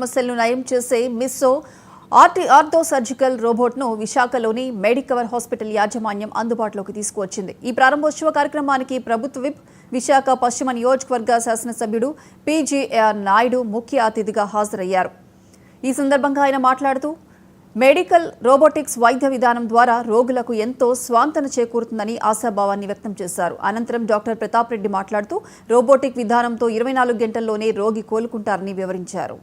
సమస్యలను నయం చేసే మిస్సో ఆర్థో సర్జికల్ రోబోట్ను విశాఖలోని మెడికవర్ హాస్పిటల్ యాజమాన్యం అందుబాటులోకి తీసుకువచ్చింది. ఈ ప్రారంభోత్సవ కార్యక్రమానికి ప్రభుత్వ విప్, విశాఖ పశ్చిమ నియోజకవర్గ శాసనసభ్యుడు PGR నాయుడు ముఖ్య అతిథిగా హాజరయ్యారు. ఈ సందర్భంగా ఆయన మాట్లాడుతూ మెడికల్ రోబోటిక్స్ వైద్య విధానం ద్వారా రోగులకు ఎంతో స్వాంతన చేకూరుతుందని ఆశాభావాన్ని వ్యక్తం చేశారు. అనంతరం డాక్టర్ ప్రతాప్ రెడ్డి మాట్లాడుతూ రోబోటిక్ విధానంతో 24 గంటల్లోనే రోగి కోలుకుంటారని వివరించారు.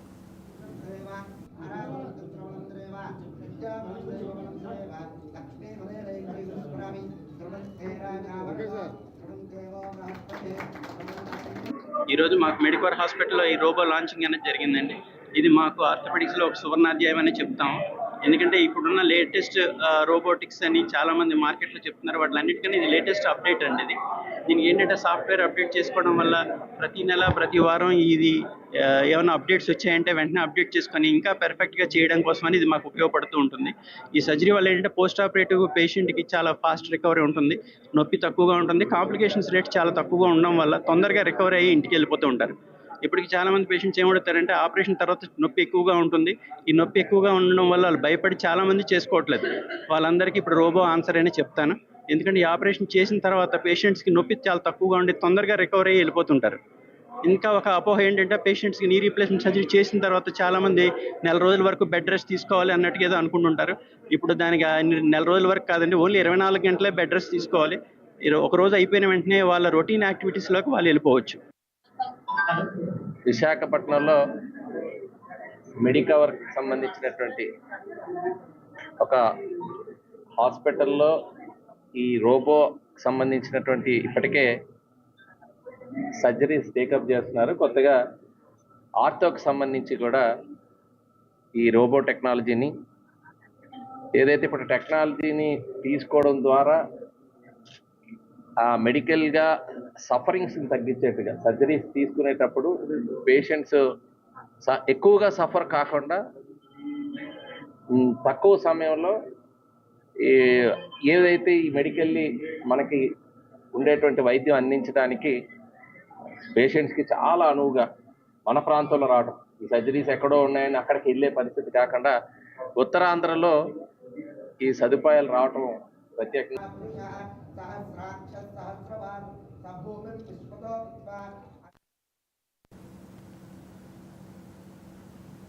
ఈరోజు మాకు మెడికవర్ హాస్పిటల్లో ఈ రోబో లాంచింగ్ అనేది జరిగిందండి. ఇది మాకు ఆర్థోపెడిక్స్లో ఒక సువర్ణాధ్యాయం అని చెప్తాం. ఎందుకంటే ఇప్పుడున్న లేటెస్ట్ రోబోటిక్స్ అని చాలామంది మార్కెట్లో చెప్తున్నారు. వాటిలన్నిటికన్నా ఇది లేటెస్ట్ అప్డేట్ అండి. దీనికి ఏంటంటే సాఫ్ట్వేర్ అప్డేట్ చేసుకోవడం వల్ల ప్రతి నెల ప్రతి వారం ఇది ఏమైనా అప్డేట్స్ వచ్చాయంటే వెంటనే అప్డేట్ చేసుకొని ఇంకా పర్ఫెక్ట్గా చేయడం కోసమని ఇది మాకు ఉపయోగపడుతూ ఉంటుంది. ఈ సర్జరీ వల్ల ఏంటంటే పోస్ట్ ఆపరేటివ్ పేషెంట్కి చాలా ఫాస్ట్ రికవరీ ఉంటుంది, నొప్పి తక్కువగా ఉంటుంది, కాంప్లికేషన్స్ రేట్ చాలా తక్కువగా ఉండడం వల్ల తొందరగా రికవరీ అయ్యి ఇంటికి వెళ్ళిపోతూ ఉంటారు. ఇప్పటికి చాలామంది పేషెంట్స్ ఏమడుగుతారంటే ఆపరేషన్ తర్వాత నొప్పి ఎక్కువగా ఉంటుంది. ఈ నొప్పి ఎక్కువగా ఉండడం వల్ల వాళ్ళు భయపడి చాలామంది చేసుకోవట్లేదు. వాళ్ళందరికీ ఇప్పుడు రోబో ఆన్సర్ అని చెప్తాను. ఎందుకంటే ఈ ఆపరేషన్ చేసిన తర్వాత పేషెంట్స్కి నొప్పి చాలా తక్కువగా ఉండి తొందరగా రికవరీ అయ్యి వెళ్ళిపోతుంటారు. ఇంకా ఒక అపోహ ఏంటంటే పేషెంట్స్కి నీ రీప్లేస్మెంట్ సర్జరీ చేసిన తర్వాత చాలామంది నెల రోజుల వరకు బెడ్ రెస్ట్ తీసుకోవాలి అన్నట్టుగా ఏదో అనుకుంటుంటారు. ఇప్పుడు దానికి నెల రోజుల వరకు కాదండి, ఓన్లీ 24 గంటలే బెడ్ రెస్ట్ తీసుకోవాలి. ఒక రోజు అయిపోయిన వెంటనే వాళ్ళ రొటీన్ యాక్టివిటీస్లోకి వాళ్ళు వెళ్ళిపోవచ్చు. విశాఖపట్నంలో మెడికవర్కి సంబంధించినటువంటి ఒక హాస్పిటల్లో ఈ రోబో సంబంధించినటువంటి ఇప్పటికే సర్జరీస్ టేకప్ చేస్తున్నారు. కొత్తగా ఆర్థోకి సంబంధించి కూడా ఈ రోబో టెక్నాలజీని ఏదైతే ఇప్పుడు టెక్నాలజీని తీసుకోవడం ద్వారా మెడికల్గా సఫరింగ్స్ని తగ్గించేట్టుగా సర్జరీస్ తీసుకునేటప్పుడు పేషెంట్స్ ఎక్కువగా సఫర్ కాకుండా తక్కువ సమయంలో ఏదైతే ఈ మెడికల్లీ మనకి ఉండేటువంటి వైద్యం అందించడానికి పేషెంట్స్కి చాలా అనువుగా మన ప్రాంతంలో రావడం, ఈ సర్జరీస్ ఎక్కడో ఉన్నాయని అక్కడికి వెళ్ళే పరిస్థితి కాకుండా ఉత్తరాంధ్రలో ఈ సదుపాయాలు రావటం ప్రత్యేకంగా